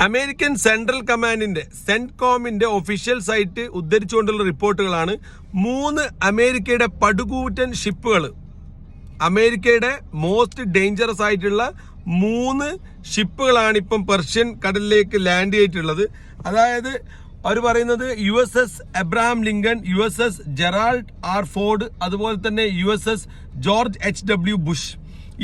American central കമാൻഡിന്റെ സെൻട്കോമിന്റെ official site ഉദ്ധരിച്ചുകൊണ്ടുള്ള റിപ്പോർട്ടുകളാണ് 3 അമേരിക്കയുടെ പടുകൂറ്റൻ ഷിപ്പുകൾ, അമേരിക്കയുടെ മോസ്റ്റ് ഡേഞ്ചറസ് ആയിട്ടുള്ള 3 ഷിപ്പുകളാണ് ഇപ്പം പെർഷ്യൻ കടലിലേക്ക് ലാൻഡ് ചെയ്തിട്ടുള്ളത്. അതായത് അവർ പറയുന്നത് USS Abraham Lincoln, USS Gerald R Ford, അതുപോലെ തന്നെ USS ജോർജ് HW ബുഷ്.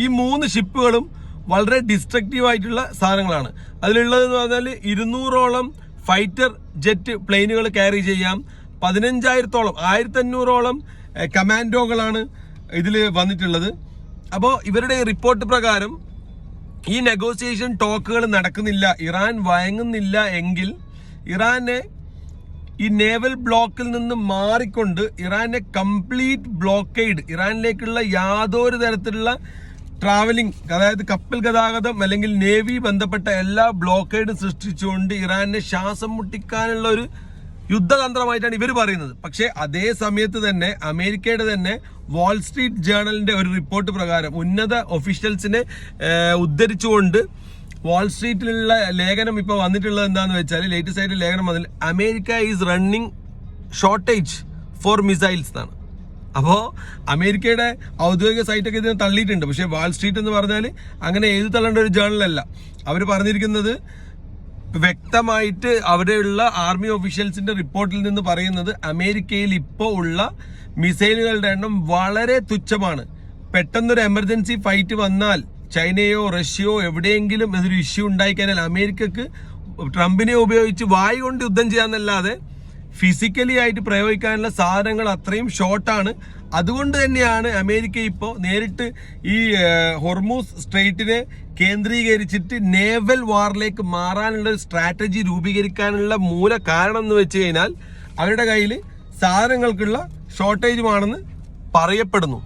ഈ 3 ഷിപ്പുകളും വളരെ ഡിസ്ട്രക്റ്റീവ് ആയിട്ടുള്ള സാധനങ്ങളാണ്. അതിലുള്ളതെന്ന് പറഞ്ഞാൽ 200ഓളം ഫൈറ്റർ ജെറ്റ് പ്ലെയിനുകൾ ക്യാരി ചെയ്യാം, 15,000-1500ഓളം കമാൻഡോകളാണ് ഇതിൽ വന്നിട്ടുള്ളത്. അപ്പോൾ ഇവരുടെ റിപ്പോർട്ട് പ്രകാരം ഈ നെഗോസിയേഷൻ ടോക്കുകൾ നടക്കുന്നില്ല, ഇറാൻ വഴങ്ങുന്നില്ല എങ്കിൽ ഇറാനെ ഈ നേവൽ ബ്ലോക്കിൽ നിന്ന് മാറിക്കൊണ്ട് ഇറാനെ കംപ്ലീറ്റ് ബ്ലോക്കേഡ്, ഇറാനിലേക്കുള്ള യാതൊരു തരത്തിലുള്ള ട്രാവലിംഗ്, അതായത് കപ്പൽ ഗതാഗതം അല്ലെങ്കിൽ നേവി ബന്ധപ്പെട്ട എല്ലാ ബ്ലോക്കേഡും സൃഷ്ടിച്ചുകൊണ്ട് ഇറാനെ ശ്വാസം മുട്ടിക്കാനുള്ള ഒരു യുദ്ധതന്ത്രമായിട്ടാണ് ഇവർ പറയുന്നത്. പക്ഷേ അതേ സമയത്ത് തന്നെ അമേരിക്കയുടെ തന്നെ വാൾ സ്ട്രീറ്റ് ജേർണലിന്റെ ഒരു റിപ്പോർട്ട് പ്രകാരം ഉന്നത ഒഫീഷ്യൽസിനെ ഉദ്ധരിച്ചുകൊണ്ട് വാൾ സ്ട്രീറ്റിലുള്ള ലേഖനം ഇപ്പോൾ വന്നിട്ടുള്ളത് എന്താണെന്ന് വെച്ചാൽ, ലേറ്റസ്റ്റ് ആയിട്ട് ലേഖനം വന്നില്ല, America is running shortage for missiles എന്നാണ്. അപ്പോൾ അമേരിക്കയുടെ ഔദ്യോഗിക സൈറ്റൊക്കെ ഇതിനെ തള്ളിയിട്ടുണ്ട്. പക്ഷേ വാൾ സ്ട്രീറ്റ് എന്ന് പറഞ്ഞാൽ അങ്ങനെ എഴുതി തള്ളേണ്ട ഒരു ജേർണലല്ല. അവർ പറഞ്ഞിരിക്കുന്നത് വ്യക്തമായിട്ട് അവിടെയുള്ള ആർമി ഒഫീഷ്യൽസിന്റെ റിപ്പോർട്ടിൽ നിന്ന് പറയുന്നത് അമേരിക്കയിൽ ഇപ്പോൾ ഉള്ള മിസൈലുകളുടെ എണ്ണം വളരെ തുച്ഛമാണ്. പെട്ടെന്നൊരു എമർജൻസി ഫൈറ്റ് വന്നാൽ ചൈനയോ റഷ്യയോ എവിടെയെങ്കിലും ഇതൊരു ഇഷ്യൂ ഉണ്ടായിക്കഴിഞ്ഞാൽ അമേരിക്കക്ക് ട്രംപിനെ ഉപയോഗിച്ച് വായു കൊണ്ട് യുദ്ധം ചെയ്യാന്നല്ലാതെ ഫിസിക്കലി ആയിട്ട് പ്രയോഗിക്കാനുള്ള സാധനങ്ങൾ അത്രയും ഷോർട്ടാണ്. അതുകൊണ്ട് തന്നെയാണ് അമേരിക്ക ഇപ്പോൾ നേരിട്ട് ഈ ഹോർമൂസ് സ്ട്രെയിറ്റിനെ കേന്ദ്രീകരിച്ചിട്ട് നേവൽ വാറിലേക്ക് മാറാനുള്ള ഒരു സ്ട്രാറ്റജി രൂപീകരിക്കാനുള്ള മൂല കാരണം എന്ന് വെച്ച് കഴിഞ്ഞാൽ അവരുടെ കയ്യിൽ സാധനങ്ങൾക്കുള്ള ഷോർട്ടേജുമാണെന്ന് പറയപ്പെടുന്നു.